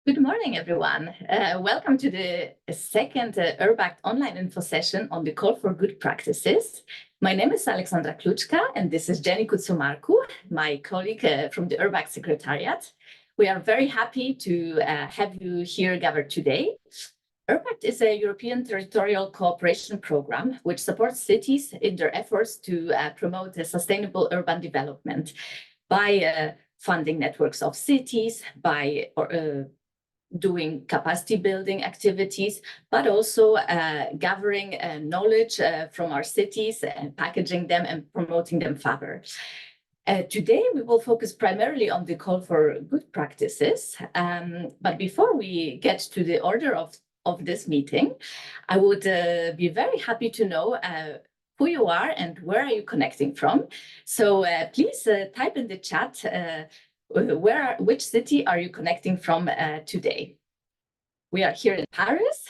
Good morning, everyone. Welcome to the second URBACT online info session on the call for good practices. My name is Alexandra Kluczka, and this is Jenny Kutsumarku, my colleague from the URBACT Secretariat. We are very happy to have you here gathered today. URBACT is a European territorial cooperation program which supports cities in their efforts to promote a sustainable urban development by funding networks of cities, by doing capacity building activities, but also gathering knowledge from our cities and packaging them and promoting them further. Today, we will focus primarily on the call for good practices. But before we get to the order of this meeting, I would be very happy to know who you are and where are you connecting from. So please type in the chat which city are you connecting from today? We are here in Paris.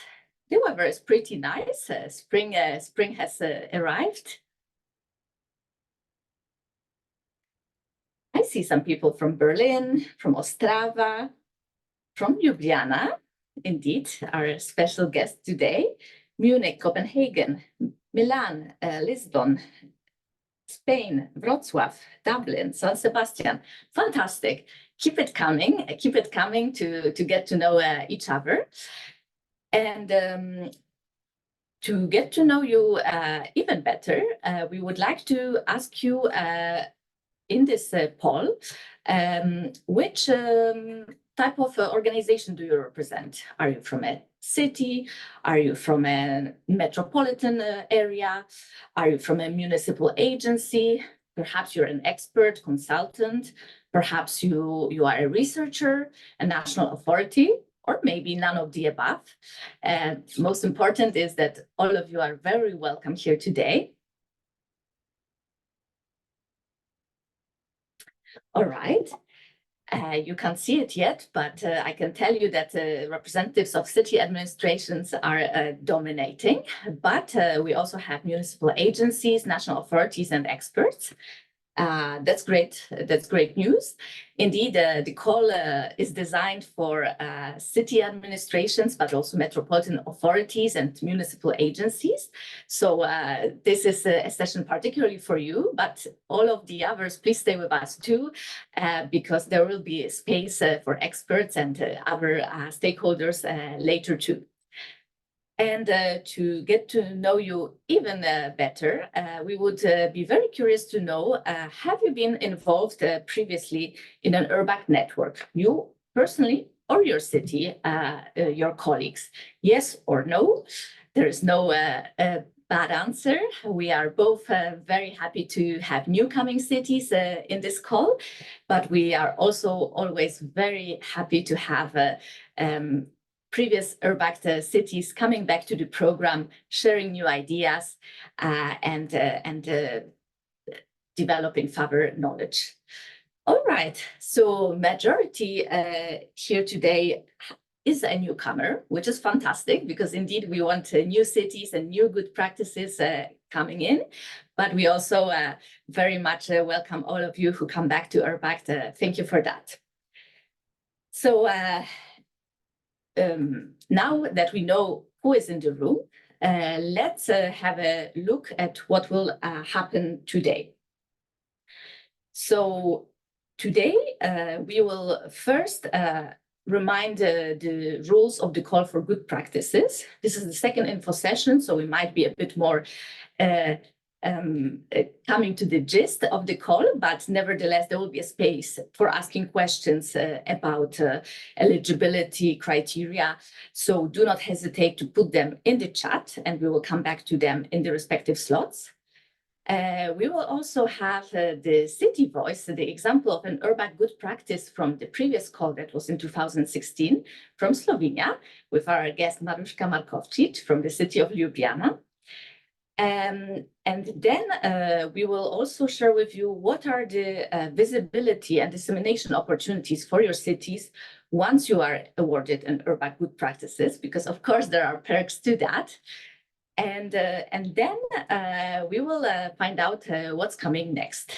The weather is pretty nice. Spring has arrived. I see some people from Berlin, from Ostrava, from Ljubljana, indeed, our special guest today, Munich, Copenhagen, Milan, Lisbon, Spain, Wrocław, Dublin, San Sebastian. Fantastic. Keep it coming to get to know each other. And to get to know you even better, we would like to ask you in this poll, which type of organization do you represent? Are you from a city? Are you from a metropolitan area? Are you from a municipal agency? Perhaps you're an expert, consultant. Perhaps you are a researcher, a national authority, or maybe none of the above. And most important is that all of you are very welcome here today. All right. You can't see it yet, but I can tell you that representatives of city administrations are dominating, but we also have municipal agencies, national authorities, and experts. That's great. That's great news. Indeed, the call is designed for city administrations, but also metropolitan authorities and municipal agencies. So this is a session particularly for you, but all of the others, please stay with us too, because there will be space for experts and other stakeholders later too. And to get to know you even better, we would be very curious to know, have you been involved previously in an URBACT network, you personally or your city, your colleagues? Yes or no? There is no bad answer. We are both very happy to have new coming cities in this call, but we are also always very happy to have previous URBACT cities coming back to the program, sharing new ideas and developing further knowledge. All right, so majority here today is a newcomer, which is fantastic because indeed we want new cities and new good practices coming in, but we also very much welcome all of you who come back to URBACT. Thank you for that. So now that we know who is in the room, let's have a look at what will happen today. So today we will first remind the rules of the call for good practices. This is the second info session, so we might be a bit more coming to the gist of the call, but nevertheless, there will be a space for asking questions about eligibility criteria. So do not hesitate to put them in the chat and we will come back to them in the respective slots. We will also have the city voice, the example of an URBACT good practice from the previous call that was in 2016 from Slovenia with our guest Maruška Markovčić from the city of Ljubljana. And then we will also share with you what are the visibility and dissemination opportunities for your cities once you are awarded an URBACT good practices, because of course there are perks to that. And then we will find out what's coming next.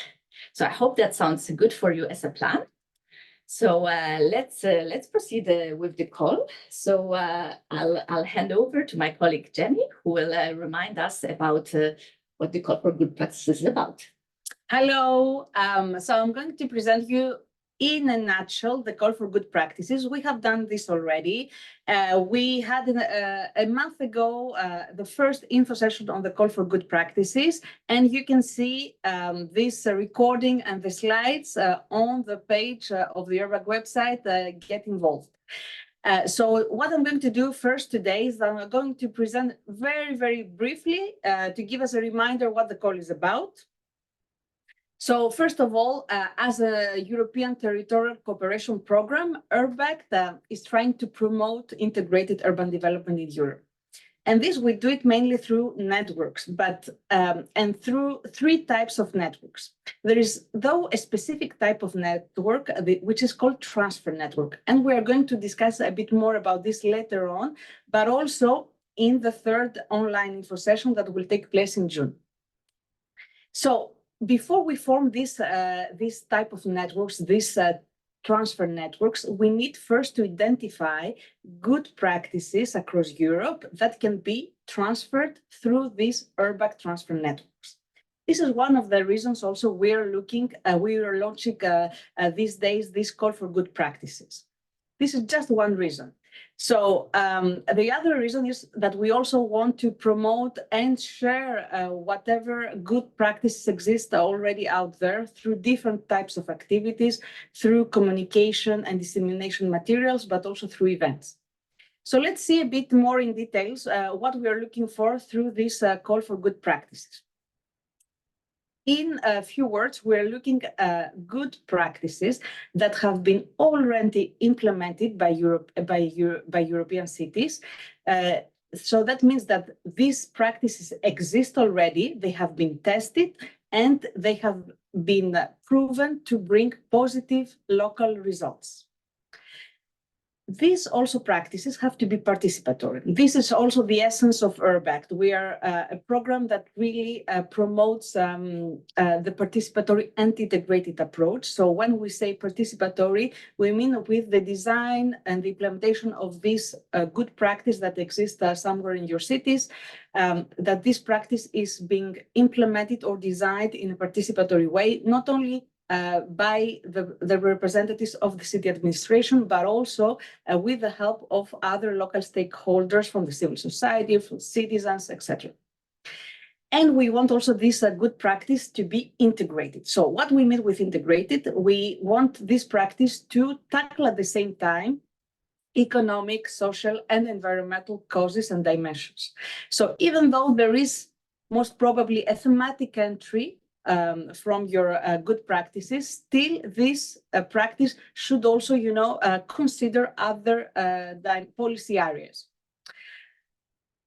So I hope that sounds good for you as a plan. So let's proceed with the call. So I'll hand over to my colleague Jenny, who will remind us about what the call for good practices is about. Hello. So I'm going to present you in a nutshell the call for good practices. We have done this already. We had a month ago the first info session on the call for good practices, and you can see this recording and the slides on the page of the URBACT website. Get involved. So what I'm going to do first today is I'm going to present very briefly to give us a reminder what the call is about. So first of all, as a European Territorial Cooperation Program, URBACT is trying to promote integrated urban development in Europe. And this we do it mainly through networks, and through three types of networks. There is, though, a specific type of network, which is called transfer network. And we are going to discuss a bit more about this later on, but also in the third online info session that will take place in June. So before we form this type of networks, these transfer networks, we need first to identify good practices across Europe that can be transferred through these URBACT transfer networks. This is one of the reasons also we are launching these days this call for good practices. This is just one reason. So the other reason is that we also want to promote and share whatever good practices exist already out there through different types of activities, through communication and dissemination materials, but also through events. So let's see a bit more in details what we are looking for through this call for good practices. In a few words, we're looking at good practices that have been already implemented by European cities. So that means that these practices exist already, they have been tested, and they have been proven to bring positive local results. These also practices have to be participatory. This is also the essence of URBACT. We are a program that really promotes the participatory and integrated approach. So when we say participatory, we mean with the design and the implementation of this good practice that exists somewhere in your cities, that this practice is being implemented or designed in a participatory way, not only by the representatives of the city administration, but also with the help of other local stakeholders from the civil society, from citizens, etc. And we want also this good practice to be integrated. So what we mean with integrated, we want this practice to tackle at the same time economic, social, and environmental causes and dimensions. So even though there is most probably a thematic entry from your good practices, still this practice should also, consider other policy areas.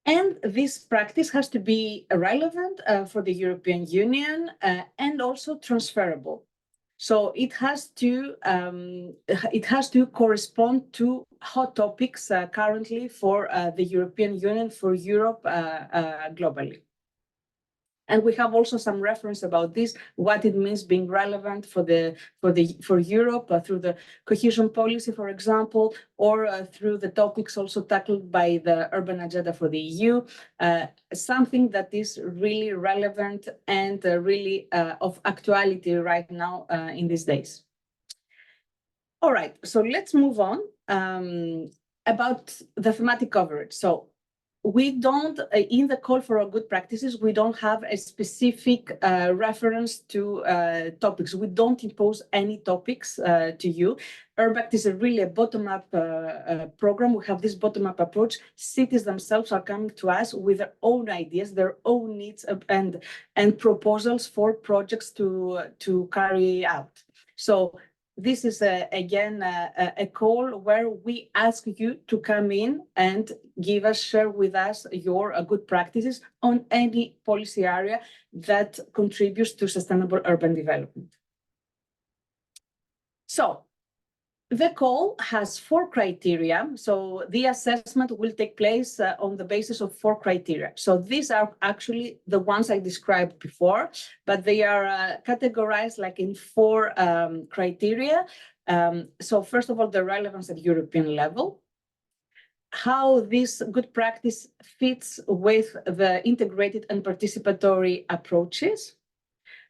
And this practice has to be relevant for the European Union and also transferable. So it has to correspond to hot topics currently for the European Union, for Europe globally. And we have also some reference about this, what it means being relevant for Europe through the cohesion policy, for example, or through the topics also tackled by the urban agenda for the EU, something that is really relevant and really of actuality right now in these days. All right, so let's move on about the thematic coverage. So we don't, in the call for good practices, we don't have a specific reference to topics. We don't impose any topics to you. URBACT is really a bottom-up program. We have this bottom-up approach. Cities themselves are coming to us with their own ideas, their own needs, and proposals for projects to carry out. So this is, again, a call where we ask you to come in and share with us your good practices on any policy area that contributes to sustainable urban development. So the call has 4 criteria. So the assessment will take place on the basis of 4 criteria. So these are actually the ones I described before, but they are categorized like in 4 criteria. So first of all, the relevance at European level, how this good practice fits with the integrated and participatory approaches.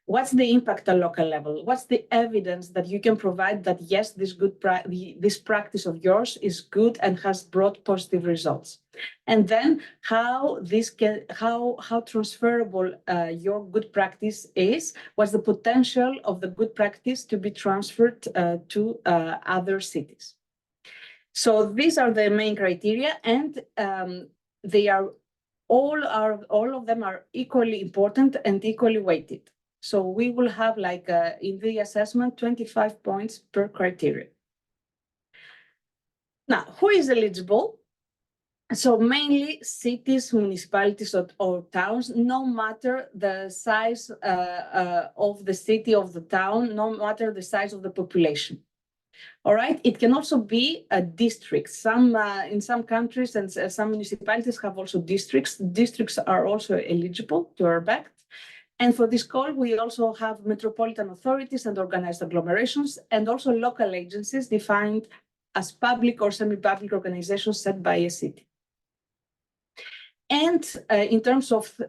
What's the impact at local level? What's the evidence that you can provide that yes, this practice of yours is good and has brought positive results? And then how transferable your good practice is? What's the potential of the good practice to be transferred to other cities? So these are the main criteria, and they are all of them are equally important and equally weighted. So we will have like in the assessment 25 points per criteria. Now, who is eligible? So mainly cities, municipalities, or towns, no matter the size of the city, of the town, no matter the size of the population. All right. It can also be a district. In some countries and some municipalities have also districts. Districts are also eligible to URBACT. And for this call, we also have metropolitan authorities and organized agglomerations, and also local agencies defined as public or semi-public organizations set by a city. And in terms of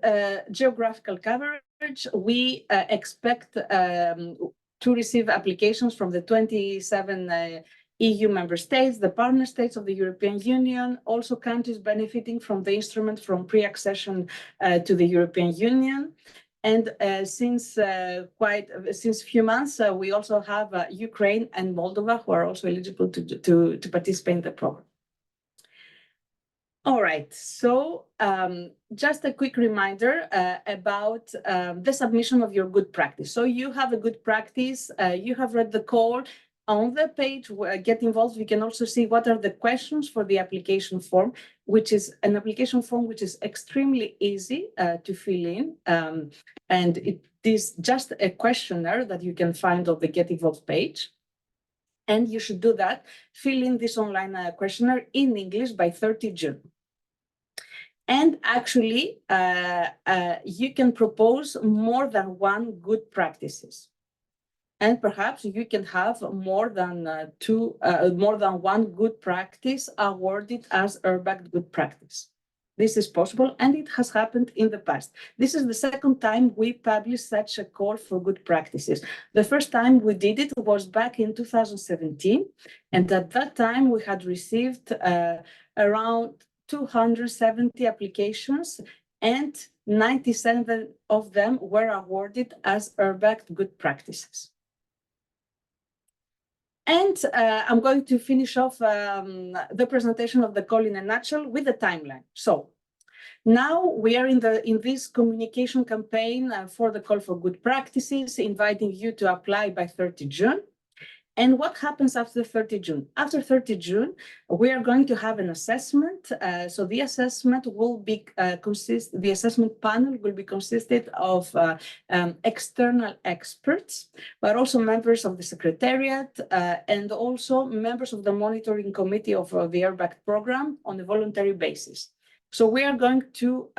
geographical coverage, we expect to receive applications from the 27 EU member states, the partner states of the European Union, also countries benefiting from the instrument from pre-accession to the European Union. And since a few months, we also have Ukraine and Moldova, who are also eligible to participate in the program. All right, so just a quick reminder about the submission of your good practice. So you have a good practice, you have read the call. On the page, Get Involved, we can also see what are the questions for the application form, which is an application form which is extremely easy to fill in. And it is just a questionnaire that you can find on the Get Involved page. And you should do that, fill in this online questionnaire in English by 30 June. And actually, you can propose more than one good practices. And perhaps you can have more than one good practice awarded as URBACT good practice. This is possible, and it has happened in the past. This is the second time we published such a call for good practices. The first time we did it was back in 2017, and at that time we had received around 270 applications, and 97 of them were awarded as URBACT good practices. And I'm going to finish off the presentation of the call in a nutshell with a timeline. So now we are in this communication campaign for the call for good practices, inviting you to apply by 30 June. And what happens after 30 June? After 30 June, we are going to have an assessment. So the assessment will be the assessment panel will be consisted of external experts, but also members of the Secretariat and also members of the monitoring committee of the URBACT program on a voluntary basis. So we are going to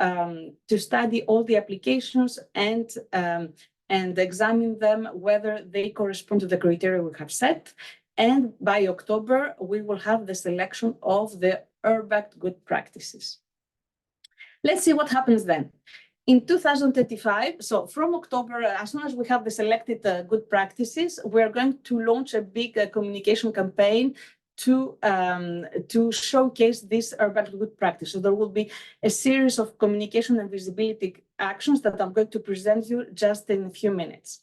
study all the applications and examine them whether they correspond to the criteria we have set. And by October, we will have the selection of the URBACT good practices. Let's see what happens then. In 2025, so from October, as soon as we have the selected good practices, we're going to launch a big communication campaign to showcase this URBACT good practice. So there will be a series of communication and visibility actions that I'm going to present you just in a few minutes.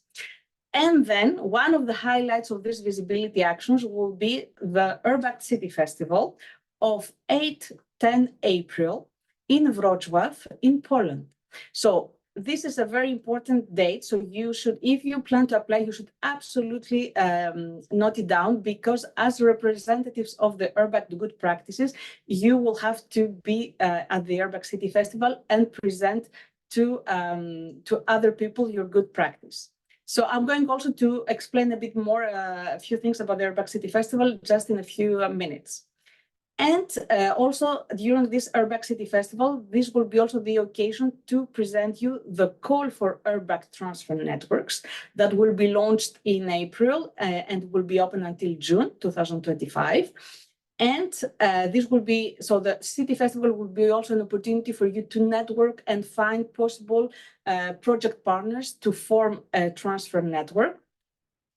And then one of the highlights of these visibility actions will be the URBACT City Festival of 8-10 April in Wrocław in Poland. So this is a very important date. So you should, if you plan to apply, you should absolutely note it down, because as representatives of the URBACT good practices, you will have to be at the URBACT City Festival and present to other people your good practice. So I'm going also to explain a bit more, a few things about the URBACT City Festival just in a few minutes. And also during this URBACT City Festival, this will be also the occasion to present you the call for URBACT transfer networks that will be launched in April and will be open until June 2025. And this will be, so the City Festival will be also an opportunity for you to network and find possible project partners to form a transfer network.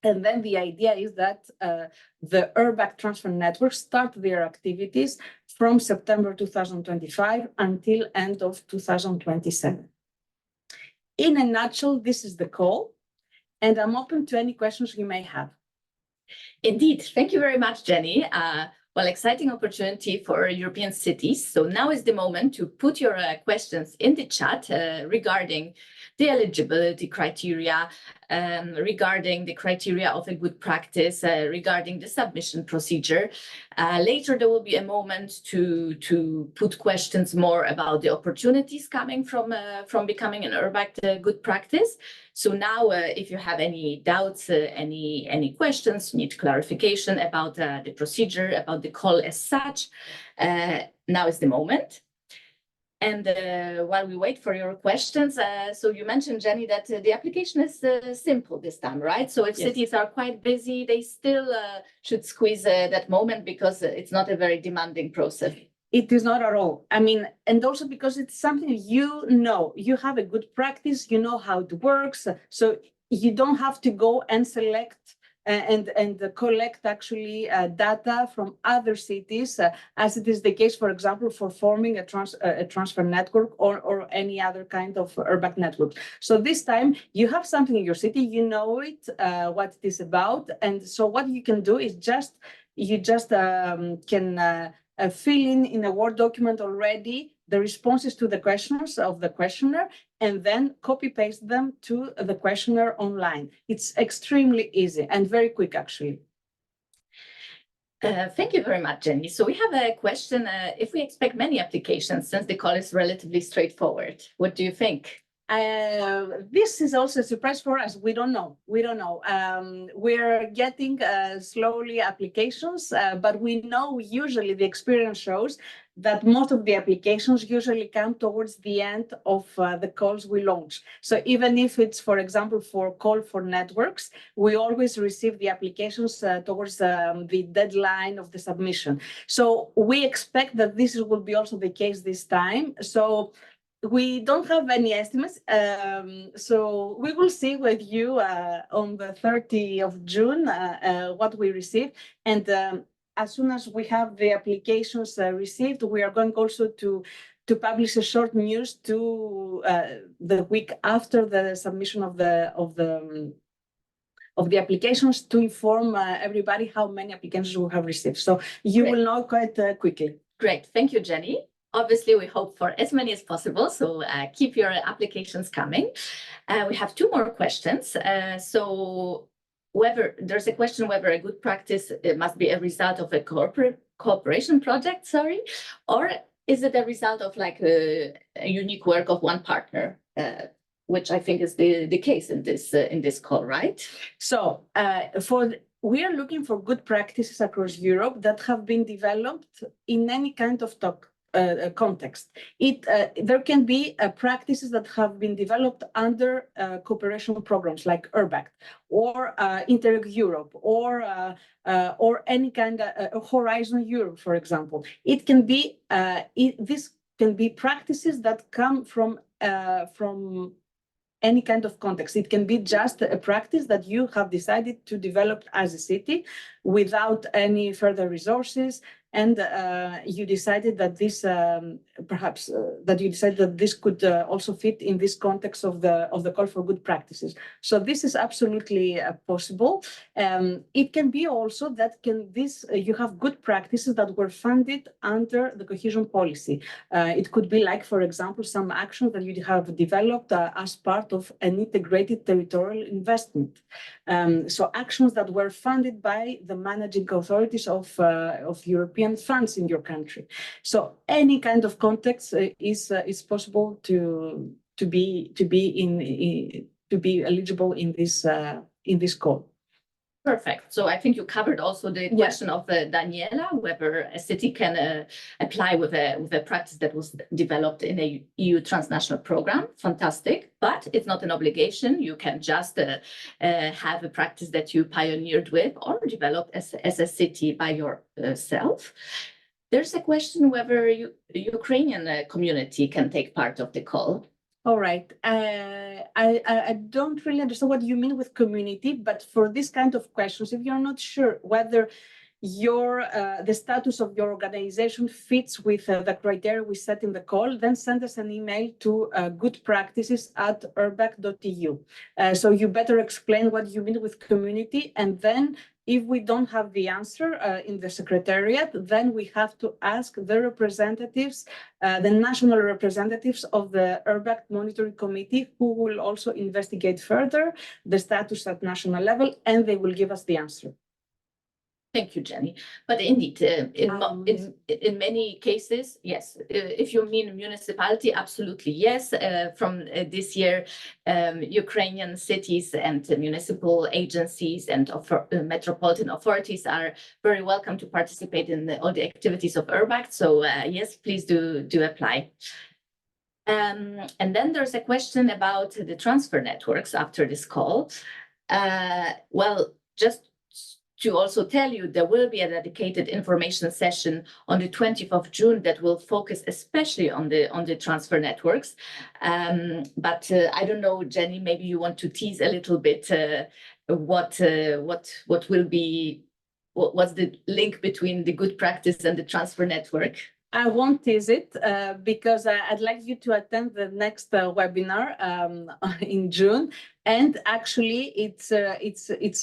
And then the idea is that the URBACT transfer network start their activities from September 2025 until end of 2027. In a nutshell, this is the call, and I'm open to any questions you may have. Indeed. Thank you very much, Jenny. Well, exciting opportunity for European cities. So now is the moment to put your questions in the chat regarding the eligibility criteria, regarding the criteria of a good practice, regarding the submission procedure. Later, there will be a moment to put questions more about the opportunities coming from becoming an URBACT good practice. So now, if you have any doubts, any questions, need clarification about the procedure, about the call as such, now is the moment. And while we wait for your questions, so you mentioned, Jenny, that the application is simple this time, right? So if cities are quite busy, they still should squeeze that moment because it's not a very demanding process. It is not at all. I mean, and also because it's something you have a good practice, you know how it works. So you don't have to go and select and collect actually data from other cities, as it is the case, for example, for forming a transfer network or any other kind of URBACT network. So this time you have something in your city, you know it, what it is about. And so what you can do is you just can fill in a Word document already the responses to the questions of the questionnaire, and then copy paste them to the questionnaire online. It's extremely easy and very quick, actually. Thank you very much, Jenny. So we have a question, if we expect many applications, since the call is relatively straightforward, what do you think? This is also a surprise for us. We don't know. We're getting slowly applications, but we know usually the experience shows that most of the applications usually come towards the end of the calls we launch. So even if it's, for example, for call for networks, we always receive the applications towards the deadline of the submission. So we expect that this will be also the case this time. So we don't have any estimates. So we will see with you on the 30th of June what we receive. And as soon as we have the applications received, we are going also to publish a short news to the week after the submission of the applications to inform everybody how many applications we have received. So you will know quite quickly. Great. Thank you, Jenny. Obviously, we hope for as many as possible, so keep your applications coming. We have two more questions. So there's a question whether a good practice must be a result of a cooperation project, or is it a result of like a unique work of one partner, which I think is the case in this call, right? So we are looking for good practices across Europe that have been developed in any kind of context. There can be practices that have been developed under cooperation programs like URBACT or Interreg Europe or any kind of Horizon Europe, for example. It can be this can be practices that come from any kind of context. It can be just a practice that you have decided to develop as a city without any further resources, and you decided that this this could also fit in this context of the call for good practices. So this is absolutely possible. It can be also that you have good practices that were funded under the cohesion policy. It could be like, for example, some actions that you have developed as part of an integrated territorial investment. So actions that were funded by the managing authorities of European funds in your country. So any kind of context is possible to be eligible in this call. Perfect. So I think you covered also the question of Daniela, whether a city can apply with a practice that was developed in a EU transnational program. Fantastic, but it's not an obligation. You can just have a practice that you pioneered with or developed as a city by yourself. There's a question whether Ukrainian community can take part of the call. All right. I don't really understand what you mean with community, but for this kind of questions, if you're not sure whether the status of your organization fits with the criteria we set in the call, then send us an email to goodpractices@urbact.eu. So you better explain what you mean with community, and then if we don't have the answer in the secretariat, then we have to ask the representatives, the national representatives of the URBACT Monitoring Committee, who will also investigate further the status at national level, and they will give us the answer. Thank you, Jenny. But indeed, in many cases, yes. If you mean municipality, absolutely yes. From this year, Ukrainian cities and municipal agencies and metropolitan authorities are very welcome to participate in all the activities of URBACT. So yes, please do apply. And then there's a question about the transfer networks after this call. Well, just to also tell you, there will be a dedicated information session on the 20th of June that will focus especially on the transfer networks. But I don't know, Jenny, maybe you want to tease a little bit what's the link between the good practice and the transfer network? I won't tease it because I'd like you to attend the next webinar in June. And actually, it's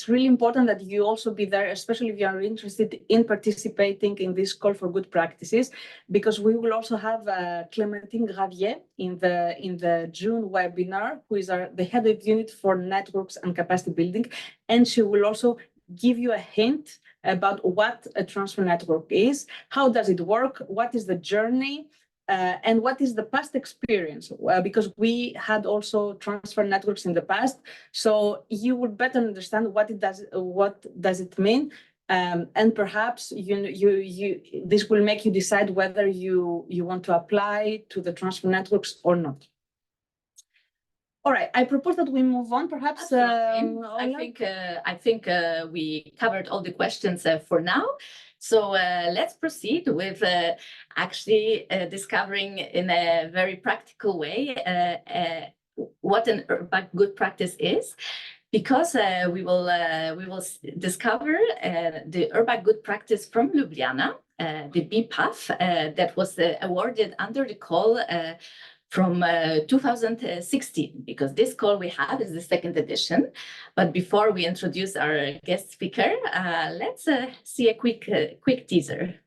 really important that you also be there, especially if you are interested in participating in this call for good practices, because we will also have Clémentine Gravier in the June webinar, who is the head of unit for networks and capacity building, and she will also give you a hint about what a transfer network is, how does it work, what is the journey, and what is the past experience, because we had also transfer networks in the past, so you will better understand what does it mean, and perhaps this will make you decide whether you want to apply to the transfer networks or not. All right, I propose that we move on. Perhaps I think we covered all the questions for now. So let's proceed with actually discovering in a very practical way what an URBACT good practice is, because we will discover the URBACT good practice from Ljubljana, the BPAF that was awarded under the call from 2016, because this call we have is the second edition. But before we introduce our guest speaker, let's see a quick teaser.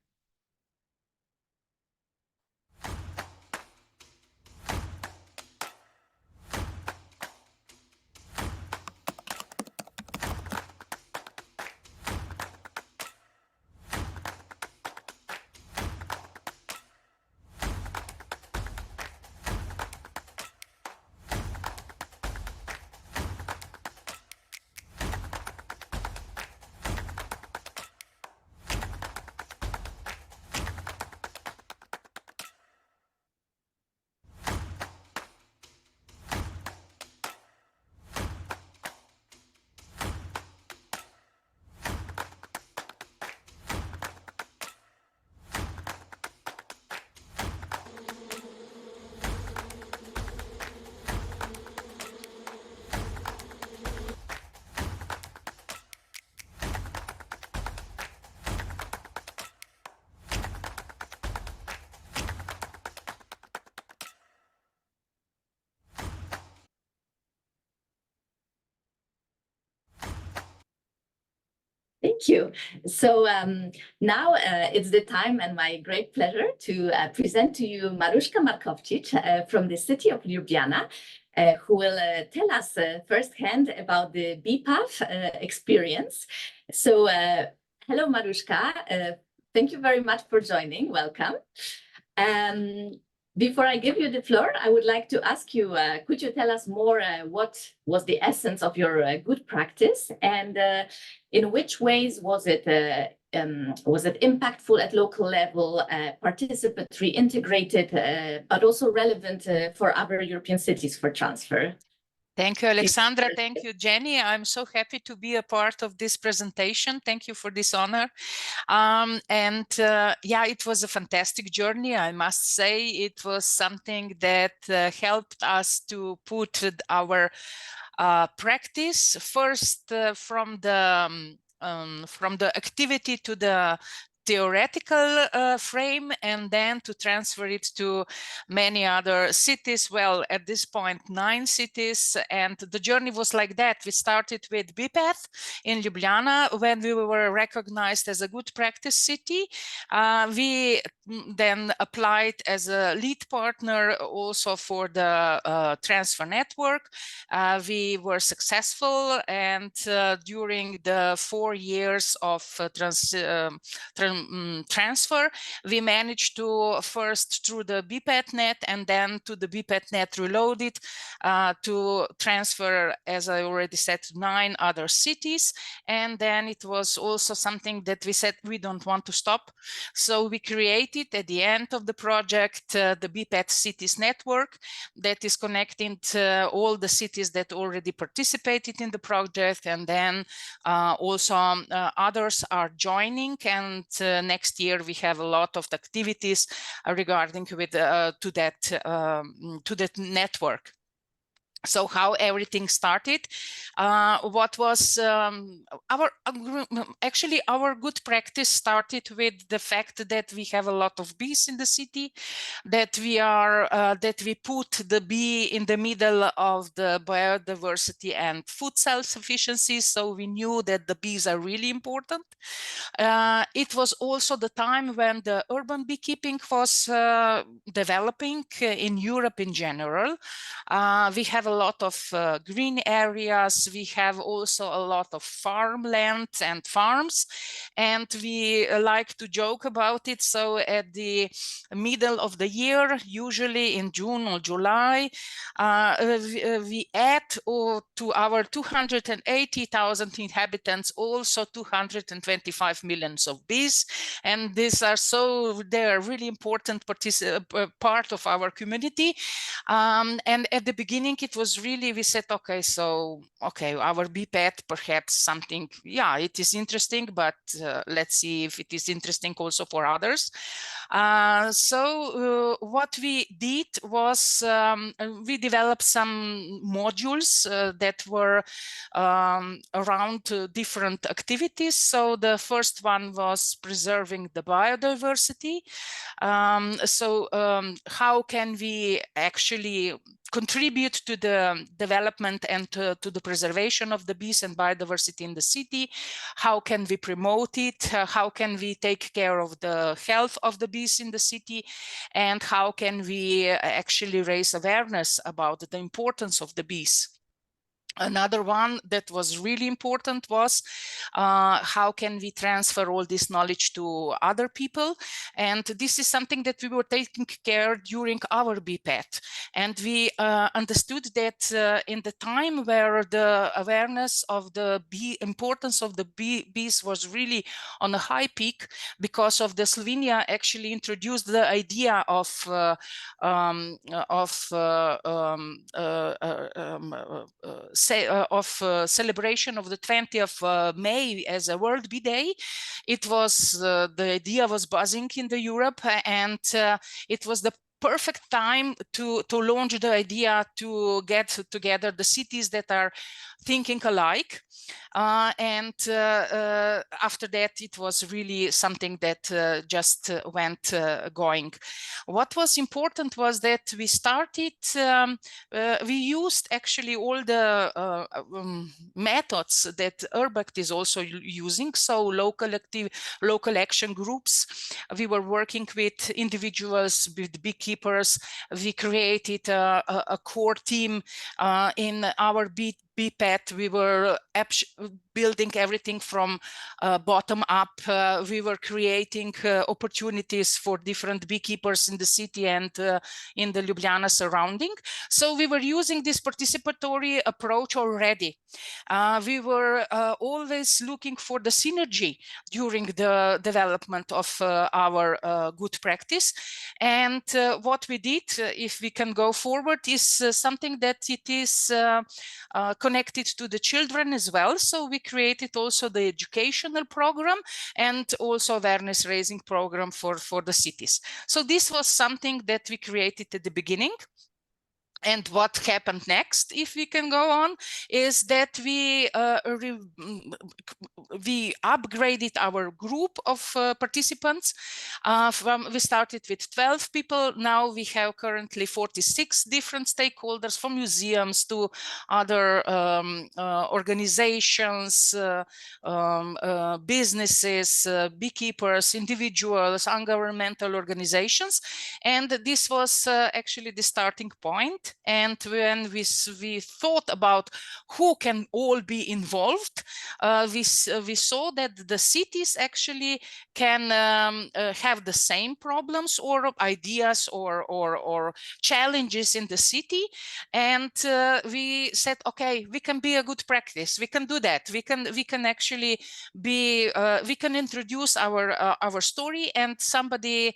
Thank you. So now it's the time and my great pleasure to present to you Maruszka Markowczyk from the city of Ljubljana, who will tell us firsthand about the BPAF experience. So hello, Maruszka. Thank you very much for joining. Welcome. Before I give you the floor, I would like to ask you, could you tell us more what was the essence of your good practice, and in which ways was it impactful at local level, participatory, integrated, but also relevant for other European cities for transfer? Thank you, Alexandra. Thank you, Jenny. I'm so happy to be a part of this presentation. Thank you for this honor. Yeah, it was a fantastic journey. I must say it was something that helped us to put our practice first from the activity to the theoretical frame, and then to transfer it to many other cities. Well, at this point, 9 cities, and the journey was like that. We started with BPAT in Ljubljana when we were recognized as a good practice city. We then applied as a lead partner also for the transfer network. We were successful, and during the 4 years of transfer, we managed to first through the BPAT net and then to the BPAT net reloaded to transfer, as I already said, to 9 other cities. And then it was also something that we said we don't want to stop. So we created at the end of the project the BPAT cities network that is connecting all the cities that already participated in the project, and then also others are joining, and next year we have a lot of activities regarding with to that network. So how everything started, what was actually our good practice started with the fact that we have a lot of bees in the city, that we put the bee in the middle of the biodiversity and food self-sufficiency. So we knew that the bees are really important. It was also the time when the urban beekeeping was developing in Europe in general. We have a lot of green areas. We have also a lot of farmland and farms, and we like to joke about it. So at the middle of the year, usually in June or July, we add to our 280,000 inhabitants also 225 millions of bees, and these are they are really important part of our community. And at the beginning, it was really, we said, okay, our BPAT, perhaps something, yeah, it is interesting, but let's see if it is interesting also for others. What we did was we developed some modules that were around different activities. So the first one was preserving the biodiversity. How can we actually contribute to the development and to the preservation of the bees and biodiversity in the city? How can we promote it? How can we take care of the health of the bees in the city? And how can we actually raise awareness about the importance of the bees? Another one that was really important was how can we transfer all this knowledge to other people? And this is something that we were taking care during our BPAT. And we understood that in the time where the awareness of the importance of the bees was really on a high peak, because of the Slovenia actually introduced the idea of celebration of the 20th of May as a World Bee Day. It was the idea was buzzing in the Europe, and it was the perfect time to launch the idea to get together the cities that are thinking alike. After that, it was really something that just went going. What was important was that we started, we used actually all the methods that URBACT is also using. So local action groups. We were working with individuals, with beekeepers. We created a core team in our BPAT, we were building everything from bottom up. We were creating opportunities for different beekeepers in the city and in the Ljubljana surrounding. So we were using this participatory approach already. We were always looking for the synergy during the development of our good practice. And what we did, if we can go forward, is something that it is connected to the children as well. So we created also the educational program and also awareness raising program for the cities. So this was something that we created at the beginning. And what happened next, if we can go on, is that we upgraded our group of participants. We started with 12 people. Now we have currently 46 different stakeholders, from museums to other organizations, businesses, beekeepers, individuals, ungovernmental organizations. And this was actually the starting point. And when we thought about who can all be involved, we saw that the cities actually can have the same problems or ideas or challenges in the city. And we said, okay, we can be a good practice. We can do that. We can actually be, we can introduce our story, and somebody,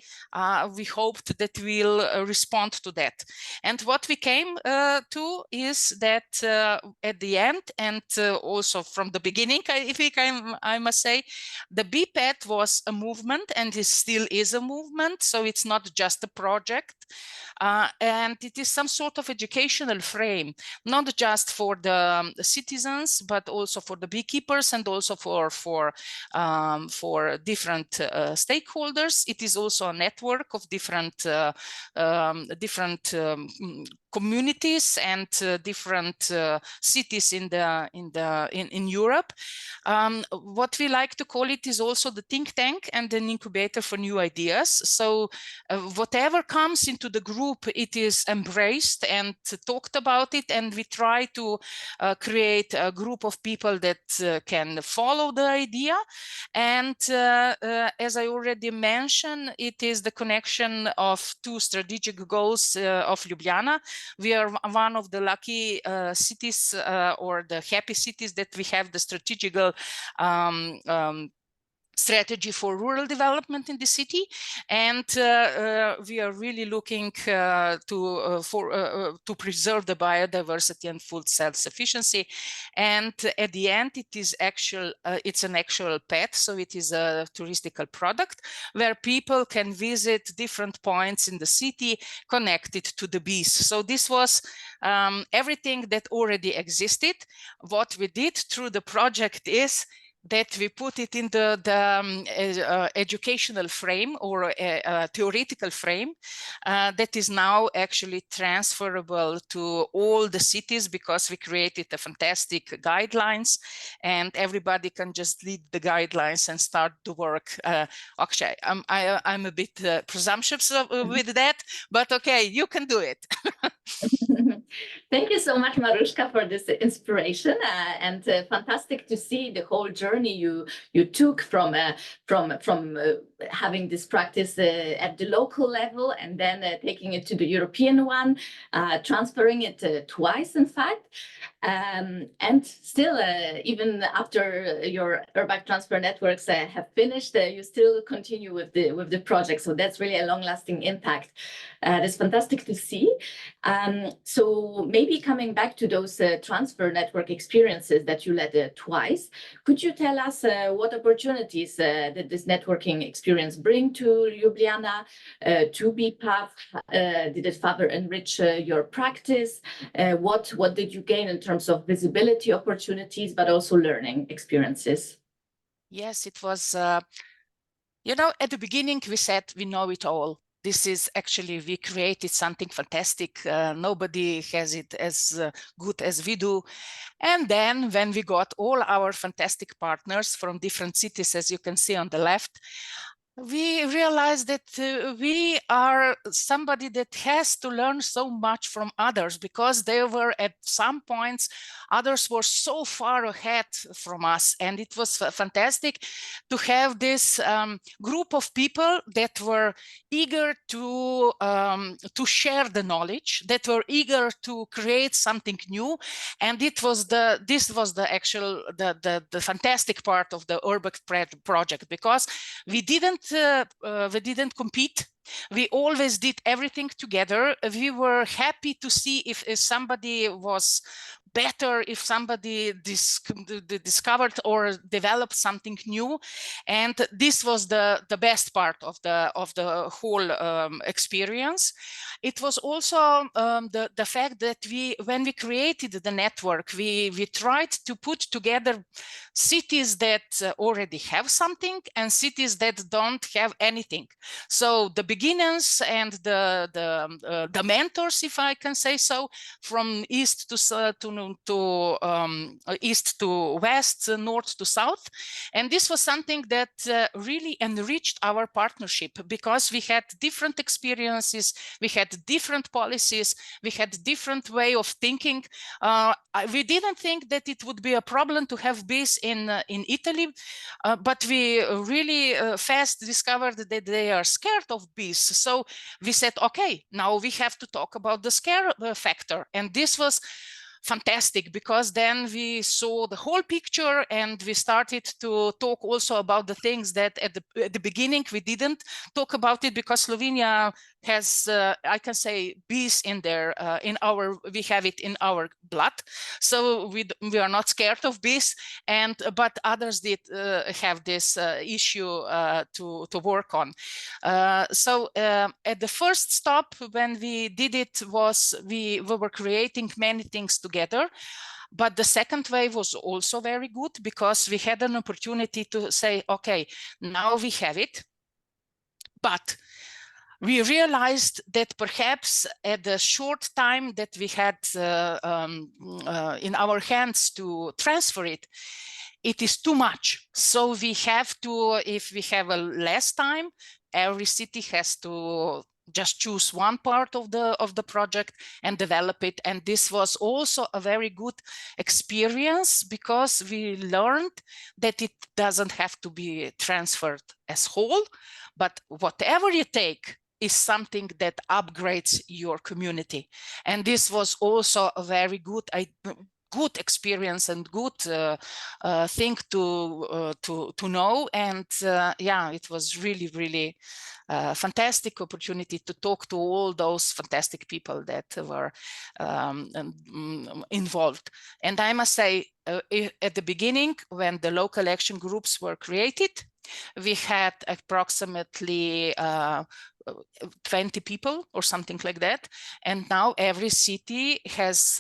we hoped that will respond to that. And what we came to is that at the end, and also from the beginning, I must say, the BPAT was a movement, and it still is a movement. So it's not just a project. And it is some sort of educational frame, not just for the citizens, but also for the beekeepers, and also for different stakeholders. It is also a network of different communities and different cities in Europe. What we like to call it is also the think tank and an incubator for new ideas. So whatever comes into the group, it is embraced and talked about it, and we try to create a group of people that can follow the idea. And as I already mentioned, it is the connection of two strategic goals of Ljubljana. We are one of the lucky cities or the happy cities that we have the strategical strategy for rural development in the city, and we are really looking to preserve the biodiversity and food self-sufficiency. And at the end, it is it's an actual pet, so it is a touristical product where people can visit different points in the city connected to the bees. So this was everything that already existed. What we did through the project is that we put it in the educational frame or a theoretical frame that is now actually transferable to all the cities, because we created a fantastic guidelines, and everybody can just lead the guidelines and start to work. Actually, I'm a bit presumptuous with that, but okay, you can do it. Thank you so much, Maruška, for this inspiration, and fantastic to see the whole journey you took from having this practice at the local level, and then taking it to the European one, transferring it twice, in fact. And still, even after your URBACT transfer networks have finished, you still continue with the project. So that's really a long-lasting impact. That's fantastic to see. So maybe coming back to those transfer network experiences that you led twice, could you tell us what opportunities did this networking experience bring to Ljubljana, to BPAT? Did it further enrich your practice? What did you gain in terms of visibility opportunities, but also learning experiences? Yes, it was, you know, at the beginning we said we know it all. This is actually, we created something fantastic. Nobody has it as good as we do. And then when we got all our fantastic partners from different cities, as you can see on the left, we realized that we are somebody that has to learn so much from others, because they were at some points, others were so far ahead from us. And it was fantastic to have this group of people that were eager to share the knowledge, that were eager to create something new. And this was the actual, the fantastic part of the URBACT project, because we didn't compete. We always did everything together. We were happy to see if somebody was better, if somebody discovered or developed something new. And this was the best part of the whole experience. It was also the fact that when we created the network, we tried to put together cities that already have something and cities that don't have anything. So the beginners and the mentors, if I can say so, from east to east to west, north to south. And this was something that really enriched our partnership, because we had different experiences, we had different policies, we had different way of thinking. We didn't think that it would be a problem to have bees in Italy, but we really fast discovered that they are scared of bees. So we said, okay, now we have to talk about the scare factor. And this was fantastic, because then we saw the whole picture and we started to talk also about the things that at the beginning we didn't talk about it, because Slovenia has, I can say, bees in there, we have it in our blood. So we are not scared of bees, but others did have this issue to work on. So at the first stop when we did it was, we were creating many things together. But the second wave was also very good, because we had an opportunity to say, okay, now we have it, but we realized that perhaps at the short time that we had in our hands to transfer it, it is too much. So we have to, if we have a less time, every city has to just choose one part of the project and develop it. And this was also a very good experience, because we learned that it doesn't have to be transferred as whole, but whatever you take is something that upgrades your community. And this was also a very good experience and good thing to know. And yeah, it was really fantastic opportunity to talk to all those fantastic people that were involved. And I must say, at the beginning, when the local action groups were created, we had approximately 20 people or something like that. And now every city has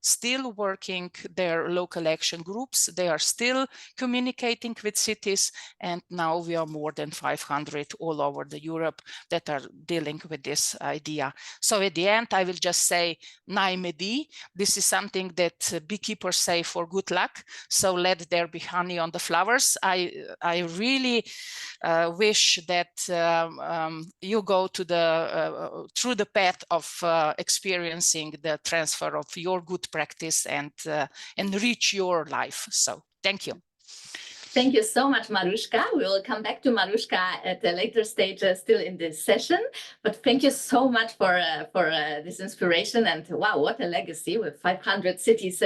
still working their local action groups. They are still communicating with cities. And now we are more than 500 all over the Europe that are dealing with this idea. So at the end, I will just say, Naimedi, this is something that beekeepers say for good luck. So let there be honey on the flowers. I really wish that you go to through the path of experiencing the transfer of your good practice and enrich your life. So thank you. Thank you so much, Maruška. We will come back to Maruška at a later stage, still in this session. But thank you so much for this inspiration. And wow, what a legacy with 500 cities,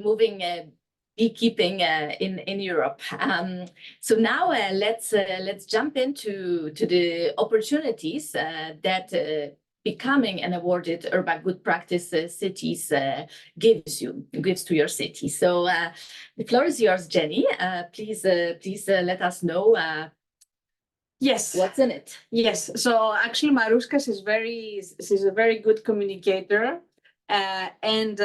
moving beekeeping in Europe. So now let's jump into the opportunities that becoming an awarded URBACT Good Practice cities gives to your city. So the floor is yours, Jenny. Please let us know. Yes. What's in it? Yes. So actually, Maruška she's a very good communicator, and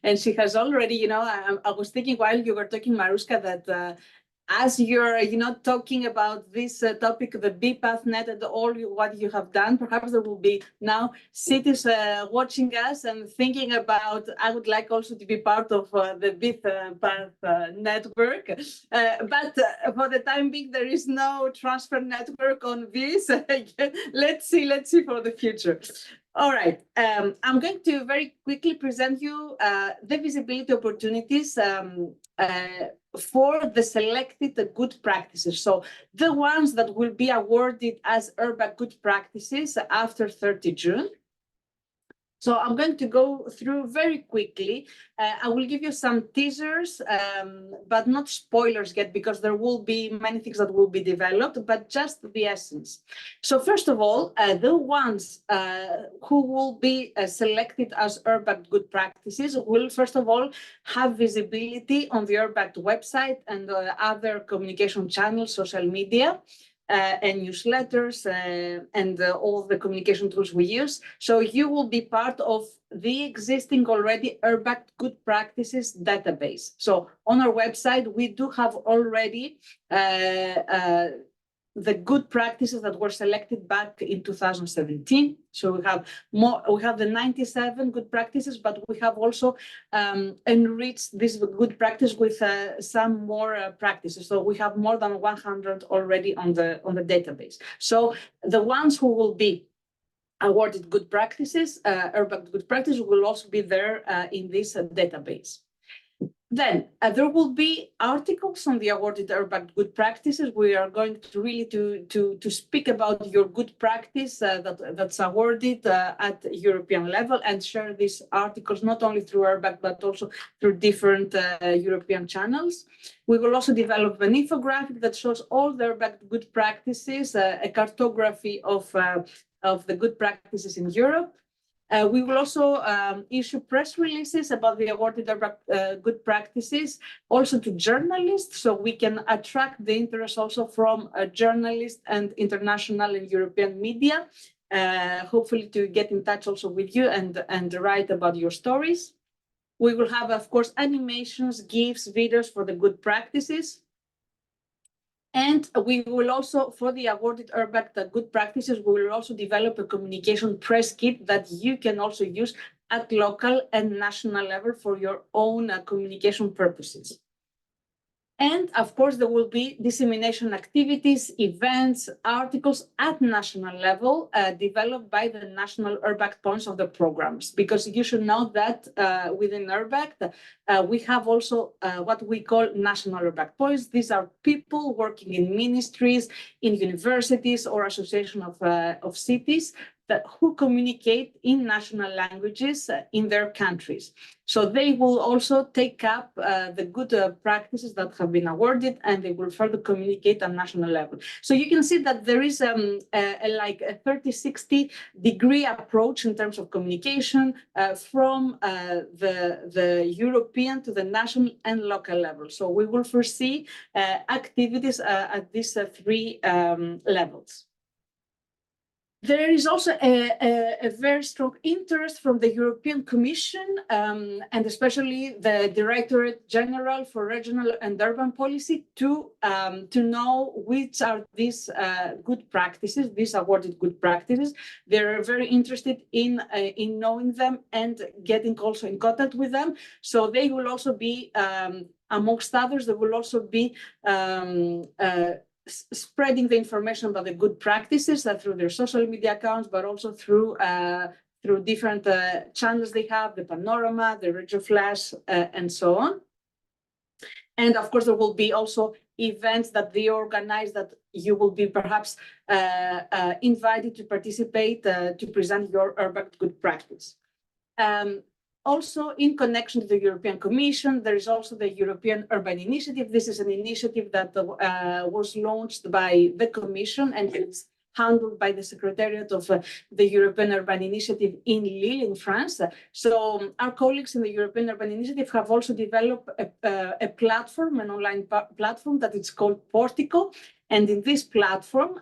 and she has already, I was thinking while you were talking, Maruška, that as you're, talking about this topic, the BPathNet and what you have done, perhaps there will be now cities watching us and thinking about, I would like also to be part of the BPath network. But for the time being, there is no transfer network on this. Let's see for the future. All right, I'm going to very quickly present you the visibility opportunities for the selected good practices. So the ones that will be awarded as URBACT good practices after 30 June. So I'm going to go through very quickly. I will give you some teasers, but not spoilers yet, because there will be many things that will be developed, but just the essence. So first of all, the ones who will be selected as URBACT good practices will first of all have visibility on the URBACT website and other communication channels, social media. And newsletters and all the communication tools we use. So you will be part of the existing already URBACT good practices database. So on our website, we do have already the good practices that were selected back in 2017. So we have the 97 good practices, but we have also enriched this good practice with some more practices. So we have more than 100 already on the database. So the ones who will be awarded good practices, URBACT good practice, will also be there in this database. Then there will be articles on the awarded URBACT good practices. We are going to really to speak about your good practice that's awarded at European level, and share these articles not only through URBACT but also through different European channels. We will also develop an infographic that shows all the URBACT good practices, a cartography of the good practices in Europe. We will also issue press releases about the awarded good practices, also to journalists, so we can attract the interest also from journalists and international and European media, hopefully to get in touch also with you and write about your stories. We will have, of course, animations, GIFs, videos for the good practices. And we will also, for the awarded URBACT good practices, we will also develop a communication press kit that you can also use at local and national level for your own communication purposes. And of course, there will be dissemination activities, events, articles at national level developed by the national URBACT points of the programs. Because you should know that within URBACT, we have also what we call national URBACT points. These are people working in ministries, in universities, or association of cities who communicate in national languages in their countries. So they will also take up the good practices that have been awarded, and they will further communicate on national level. So you can see that there is like a 30-60 degree approach in terms of communication from the European to the national and local level. So we will foresee activities at these three levels. There is also a very strong interest from the European Commission and especially the Directorate General for Regional and Urban Policy to know which are these good practices, these awarded good practices. They're very interested in knowing them and getting also in contact with them. So they will also be, amongst others, they will also be spreading the information about the good practices through their social media accounts, but also through different channels they have, the Panorama, the Radio Flash, and so on. And of course, there will be also events that they organize that you will be perhaps invited to participate to present your URBACT good practice. Also, in connection to the European Commission, there is also the European Urban Initiative. This is an initiative that was launched by the Commission and it's handled by the Secretariat of the European Urban Initiative in Lille, in France. So our colleagues in the European Urban Initiative have also developed a platform, an online platform that is called Portico. And in this platform,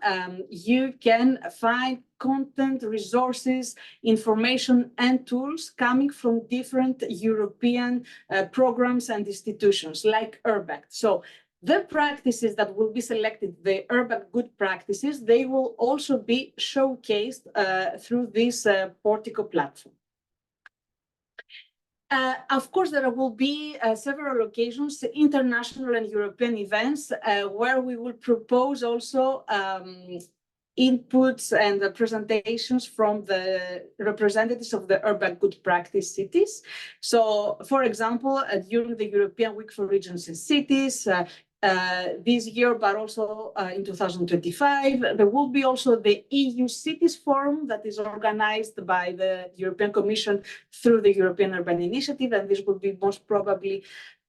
you can find content, resources, information, and tools coming from different European programs and institutions like URBACT. So The practices that will be selected, the URBACT good practices, they will also be showcased through this Portico platform. Of course, there will be several occasions, international and European events, where we will propose also inputs and presentations from the representatives of the URBACT good practice cities. So, for example, during the European Week for Regions and Cities, this year, but also in 2025, there will be also the EU Cities Forum that is organized by the European Commission through the European Urban Initiative, and this will be most probably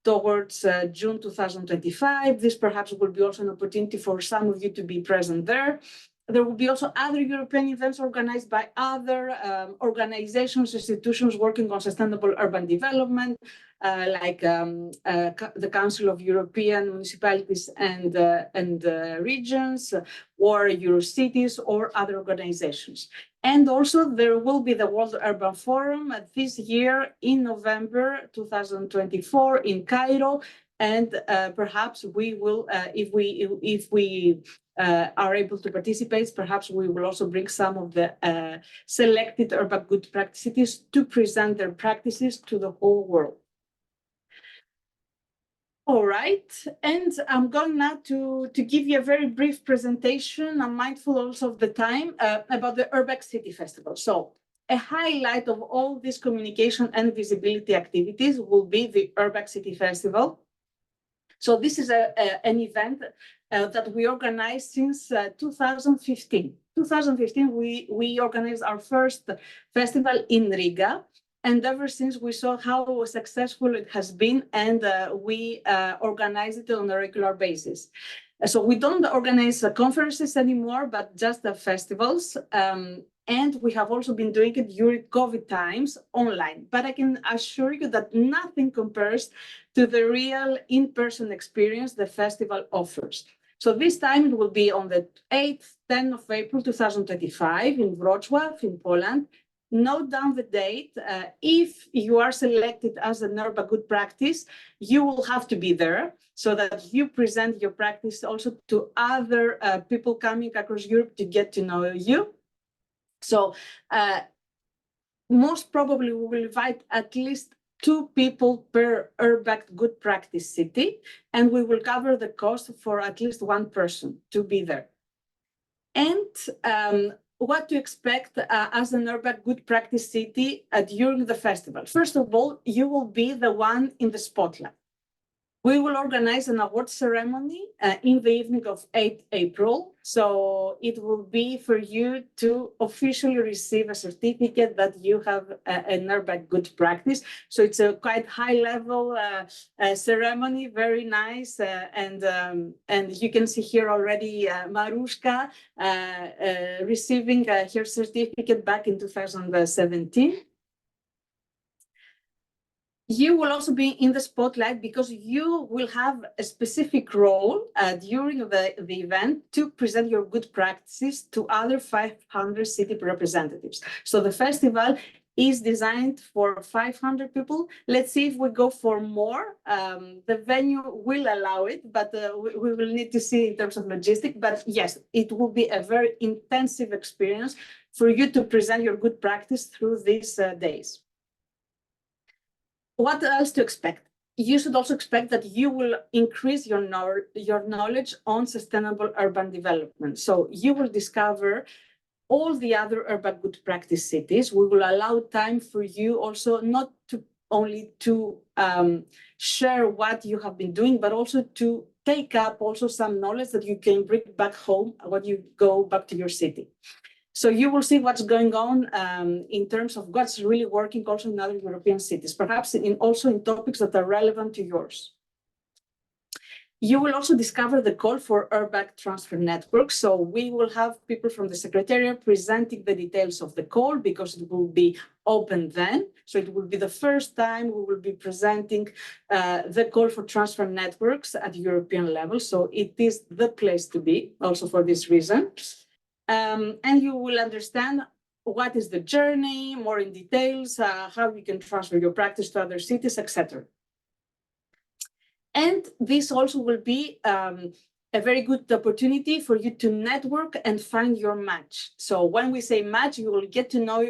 towards June 2025. This perhaps will be also an opportunity for some of you to be present there. There will be also other European events organized by other organizations, institutions working on sustainable urban development, like the Council of European Municipalities and Regions, or Eurocities, or other organizations. And also there will be the World Urban Forum this year in November 2024 in Cairo. And perhaps we will, if we are able to participate, perhaps we will also bring some of the selected URBACT good practices to present their practices to the whole world. All right, and I'm going now to give you a very brief presentation. I'm mindful also of the time about the URBACT City Festival. So a highlight of all these communication and visibility activities will be the URBACT City Festival. So this is an event that we organized since 2015. 2015, we organized our first festival in Riga. And ever since, we saw how successful it has been, and we organize it on a regular basis. So we don't organize conferences anymore, but just the festivals. And we have also been doing it during COVID times online. But I can assure you that nothing compares to the real in-person experience the festival offers. So this time it will be on the 8th, 10th of April 2025 in Wrocław in Poland. Note down the date. If you are selected as an URBACT good practice, you will have to be there so that you present your practice also to other people coming across Europe to get to know you. So most probably we will invite at least 2 people per URBACT good practice city, and we will cover the cost for at least 1 person to be there. And what to expect as an URBACT good practice city during the festival. First of all, you will be the one in the spotlight. We will organize an award ceremony in the evening of 8 April. So it will be for you to officially receive a certificate that you have an URBACT good practice. So it's a quite high level ceremony, very nice. And you can see here already Marushka receiving her certificate back in 2017. You will also be in the spotlight because you will have a specific role during the event to present your good practices to other 500 city representatives. So the festival is designed for 500 people. Let's see if we go for more. The venue will allow it, but we will need to see in terms of logistics. But yes, it will be a very intensive experience for you to present your good practice through these days. What else to expect? You should also expect that you will increase your knowledge on sustainable urban development. So you will discover all the other URBACT good practice cities. We will allow time for you also not to only to share what you have been doing, but also to take up also some knowledge that you can bring back home when you go back to your city. So you will see what's going on in terms of what's really working also in other European cities, perhaps also in topics that are relevant to yours. You will also discover the call for URBACT transfer network. So we will have people from the Secretariat presenting the details of the call because it will be open then. So it will be the first time we will be presenting the call for transfer networks at European level. So it is the place to be also for this reason. And you will understand what is the journey, more in details, how you can transfer your practice to other cities, etc. And this also will be a very good opportunity for you to network and find your match. So when we say match, you will get to know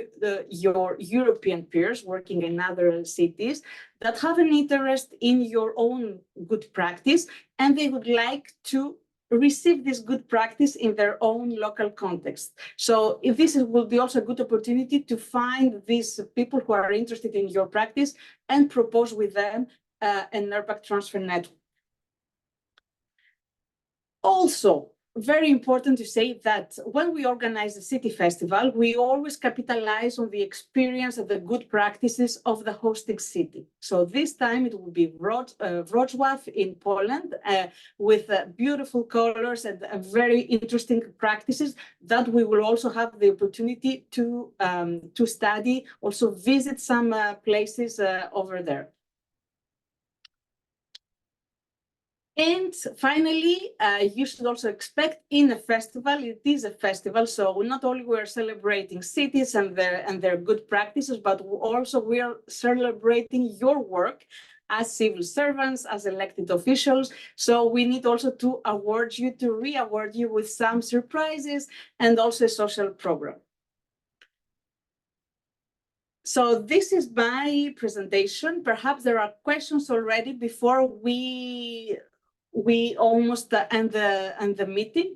your European peers working in other cities that have an interest in your own good practice, and they would like to receive this good practice in their own local context. So if this will be also a good opportunity to find these people who are interested in your practice and propose with them an URBACT transfer network. Also, very important to say that when we organize the city festival, we always capitalize on the experience of the good practices of the hosting city. So this time it will be Wrocław in Poland with beautiful colors and very interesting practices that we will also have the opportunity to study, also visit some places over there. And finally, you should also expect in a festival, it is a festival, so not only we're celebrating cities and their good practices, but also we are celebrating your work as civil servants, as elected officials. So we need also to award you, to re-award you with some surprises and also a social program. So this is my presentation. Perhaps there are questions already before we almost end the meeting.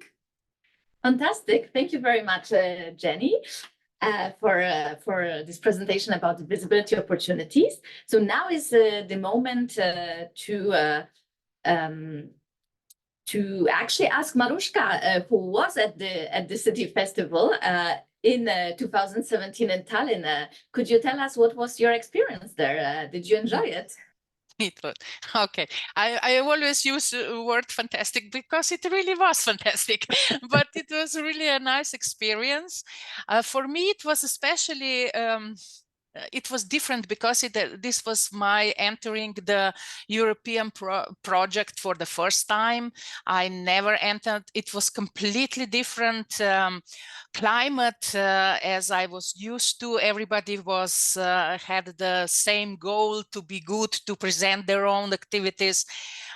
Fantastic. Thank you very much, Jenny, for this presentation about the visibility opportunities. So now is the moment to actually ask Maruszka, who was at the City Festival in 2017 in Tallinn. Could you tell us what was your experience there? Did you enjoy it? It was okay. I always use the word fantastic because it really was fantastic, but it was really a nice experience. For me, it was especially it was different because this was my entering the European project for the first time. I never entered. It was completely different climate as I was used to. Everybody was had the same goal to be good, to present their own activities.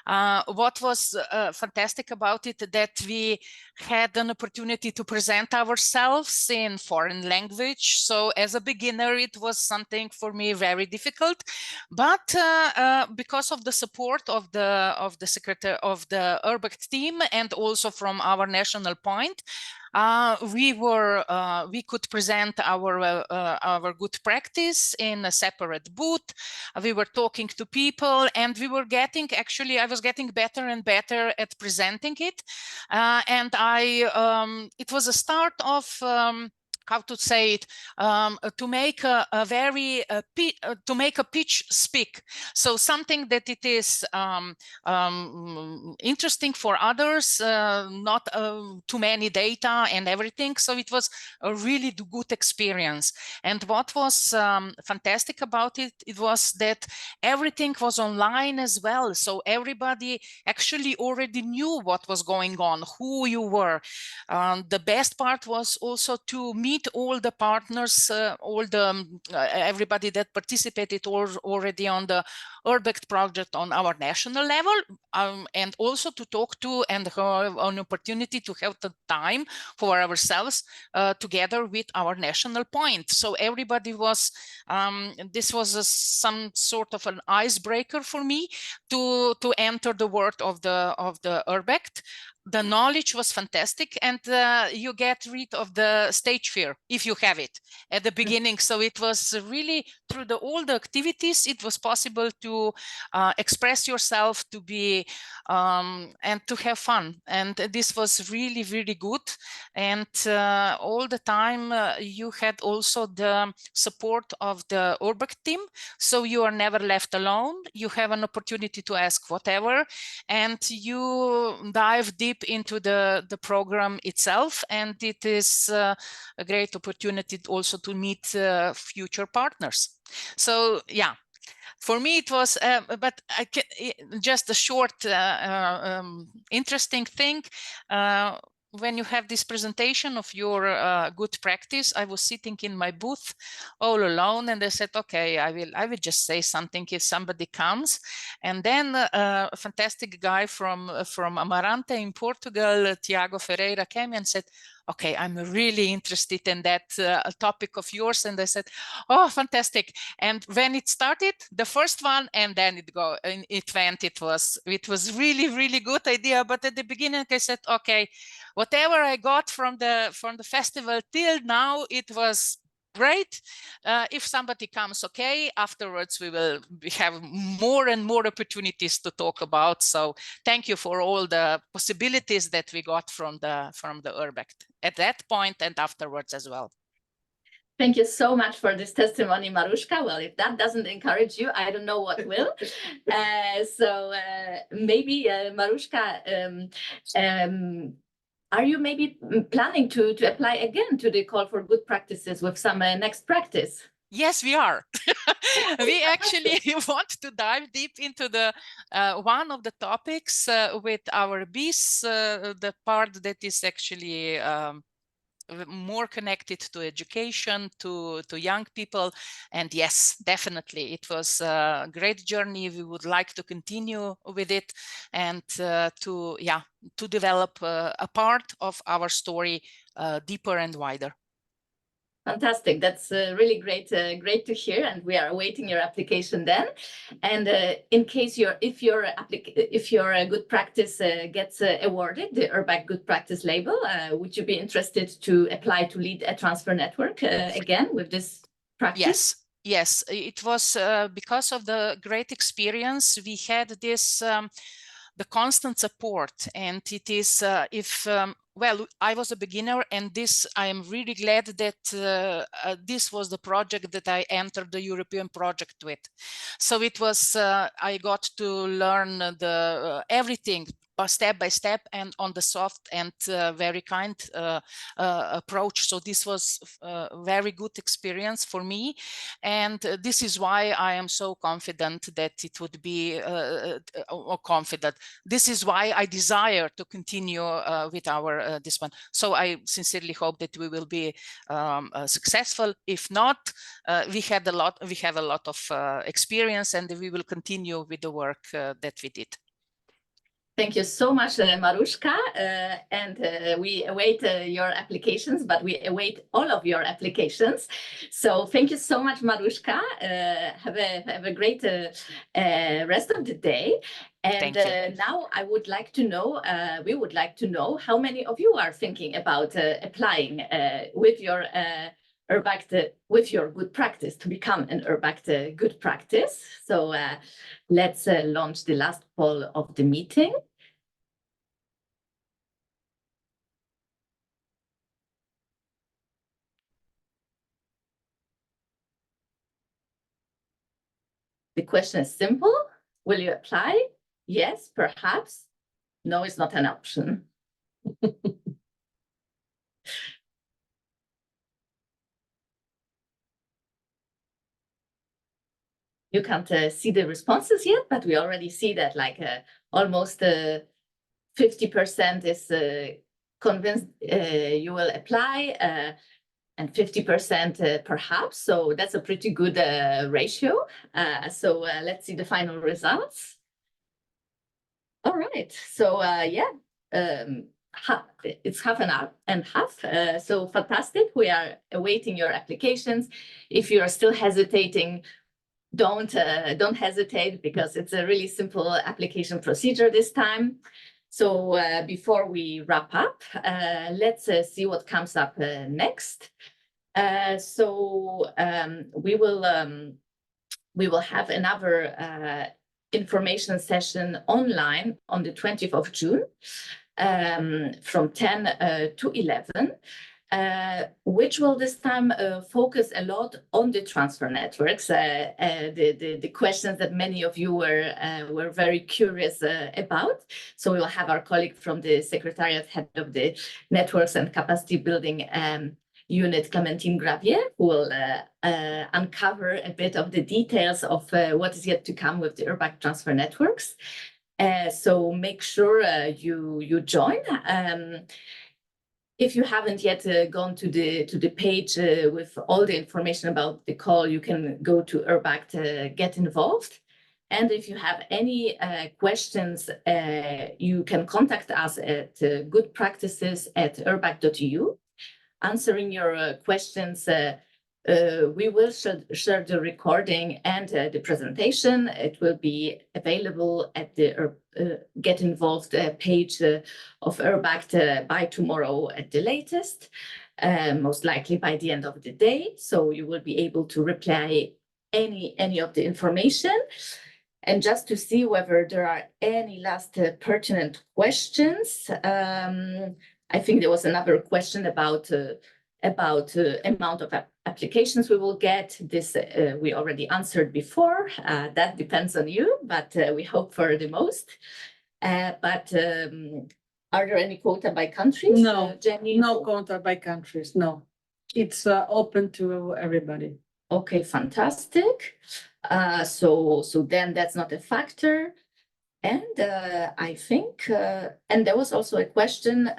What was fantastic about it that we had an opportunity to present ourselves in foreign language. So as a beginner, it was something for me very difficult, but because of the support of the secretary of the URBACT team and also from our national point, we could present our good practice in a separate booth. We were talking to people, and we were getting, actually I was getting better and better at presenting it, and it was a start of how to say it, to make to make a pitch speak. So something that it is interesting for others, not too many data and everything. So it was a really good experience. And what was fantastic about it, it was that everything was online as well. So everybody actually already knew what was going on, who you were. The best part was also to meet all the partners, everybody that participated already on the URBACT project on our national level, and also to talk to and have an opportunity to have the time for ourselves together with our national point. So everybody was, this was some sort of an icebreaker for me to enter the world of the URBACT. The knowledge was fantastic, and you get rid of the stage fear if you have it at the beginning. So it was really through all the activities, it was possible to express yourself, to be and to have fun. And this was really, really good. And all the time you had also the support of the URBACT team. So you are never left alone. You have an opportunity to ask whatever, and you dive deep into the program itself, and it is a great opportunity also to meet future partners. So yeah, for me it was, but I can just a short interesting thing. when you have this presentation of your good practice, I was sitting in my booth all alone, and I said, okay, I will just say something if somebody comes. And then a fantastic guy from Amarante in Portugal, Tiago Ferreira, came and said, okay, I'm really interested in that topic of yours. And I said, oh, fantastic. And when it started, the first one, and then it went, it was really, really good idea. But at the beginning, I said, okay, whatever I got from the festival till now, it was great. If somebody comes, okay, afterwards we have more and more opportunities to talk about. So thank you for all the possibilities that we got from the URBACT at that point and afterwards as well. Thank you so much for this testimony, Maruška. Well, if that doesn't encourage you, I don't know what will. Maybe Maruška, are you maybe planning to apply again to the call for good practices with some next practice? Yes, we are. We actually want to dive deep into the one of the topics with our bees, the part that is actually more connected to education, to young people. And yes, definitely, it was a great journey. We would like to continue with it and to develop a part of our story deeper and wider. Fantastic. That's really great to hear, and we are awaiting your application then. And in case if your good practice gets awarded the URBACT Good Practice label, would you be interested to apply to lead a transfer network again with this practice? Yes, it was because of the great experience we had this the constant support, and it is well, I was a beginner, and I am really glad that this was the project that I entered the European project with. So it was, I got to learn everything step by step and on the soft and very kind approach. So this was a very good experience for me. And this is why I am so confident that it would be confident. This is why I desire to continue with our this one. So I sincerely hope that we will be successful. If not, we have a lot of experience, and we will continue with the work that we did. Thank you so much, Maruška, and we await your applications, but we await all of your applications. So thank you so much, Maruška. Have a great rest of the day. And now I would like to know, we would like to know how many of you are thinking about applying with your URBACT, with your good practice, to become an URBACT good practice. So let's launch the last poll of the meeting. The question is simple. Will you apply? Yes, perhaps. No, it's not an option. You can't see the responses yet, but we already see that like almost 50% is convinced you will apply, and 50% perhaps. So that's a pretty good ratio. So let's see the final results. All right. So it's half an hour and half. So fantastic. We are awaiting your applications. If you are still hesitating, don't hesitate, because it's a really simple application procedure this time. So before we wrap up, let's see what comes up next. We will have another information session online on the 20th of June from 10 to 11. Which will this time focus a lot on the transfer networks, the questions that many of you were very curious about. So we will have our colleague from the Secretariat, Head of the Networks and Capacity Building Unit, Clementine Gravier, who will uncover a bit of the details of what is yet to come with the URBACT transfer networks. So make sure you join. if you haven't yet gone to the page with all the information about the call, you can go to URBACT Get Involved. And if you have any questions, you can contact us at goodpractices@urbact.eu. Answering your questions, we will share the recording and the presentation. It will be available at the Get Involved page of URBACT by tomorrow at the latest, most likely by the end of the day. So you will be able to reply any of the information. And just to see whether there are any last pertinent questions, I think there was another question about amount of applications we will get. This we already answered before. That depends on you, but we hope for the most. But are there any quota by countries? No, Jenny? no quota by countries, no. It's open to everybody. Okay, fantastic. So then that's not a factor. And I think, and there was also a question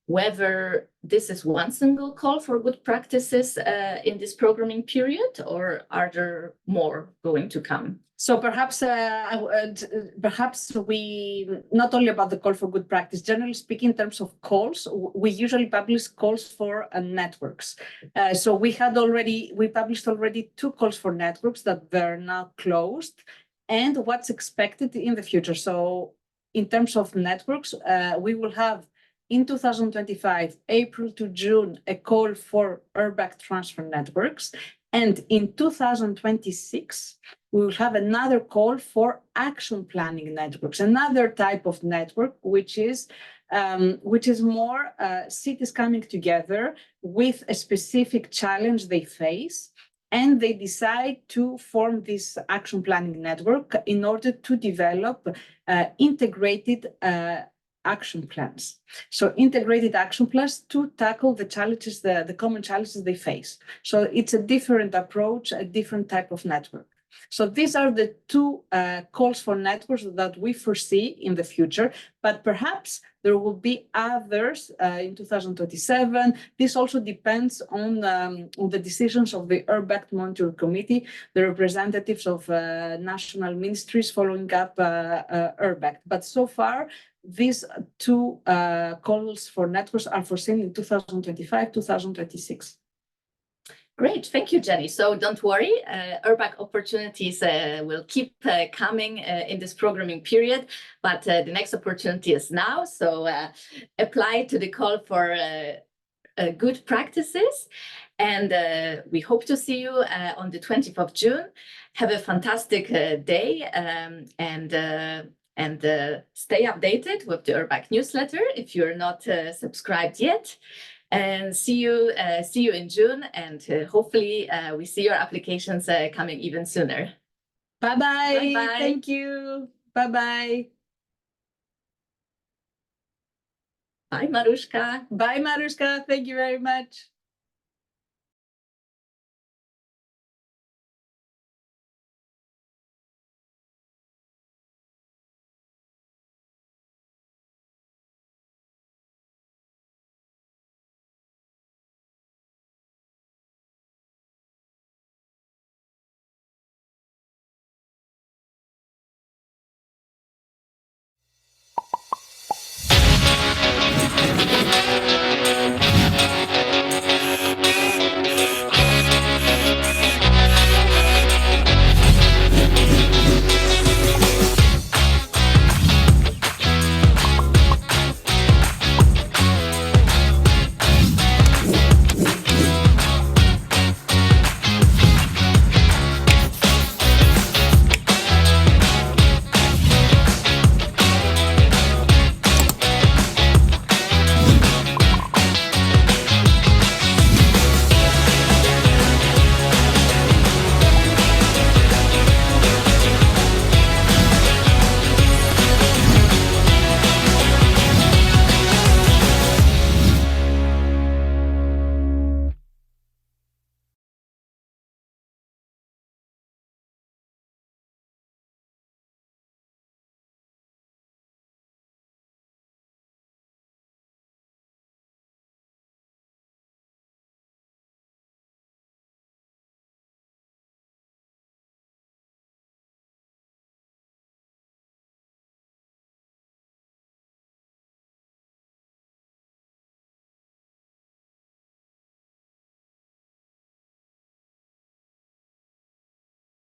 whether this is one single call for good practices in this programming period, or are there more going to come? So perhaps we, not only about the call for good practice, generally speaking, in terms of calls, we usually publish calls for networks. So we published already 2 calls for networks that were now closed, and what's expected in the future. So in terms of networks, we will have in 2025, April to June, a call for URBACT transfer networks. And in 2026, we will have another call for action planning networks, another type of network, which is more cities coming together with a specific challenge they face, and they decide to form this action planning network in order to develop integrated action plans. So integrated action plans to tackle the challenges, the common challenges they face. So it's a different approach, a different type of network. So these are the 2 calls for networks that we foresee in the future, but perhaps there will be others in 2027. This also depends on the decisions of the URBACT Monitoring Committee, the representatives of national ministries following up URBACT. But so far, these 2 calls for networks are foreseen in 2025, 2026. Great, thank you, Jenny. So don't worry, URBACT opportunities will keep coming in this programming period, but the next opportunity is now. So apply to the call for good practices, and we hope to see you on the 20th of June. Have a fantastic day, and stay updated with the URBACT newsletter if you're not subscribed yet. And see you in June, and hopefully we see your applications coming even sooner. Bye-bye. Bye-bye. Thank you. Bye-bye. Bye, Maruszka. Bye, Maruszka. Thank you very much.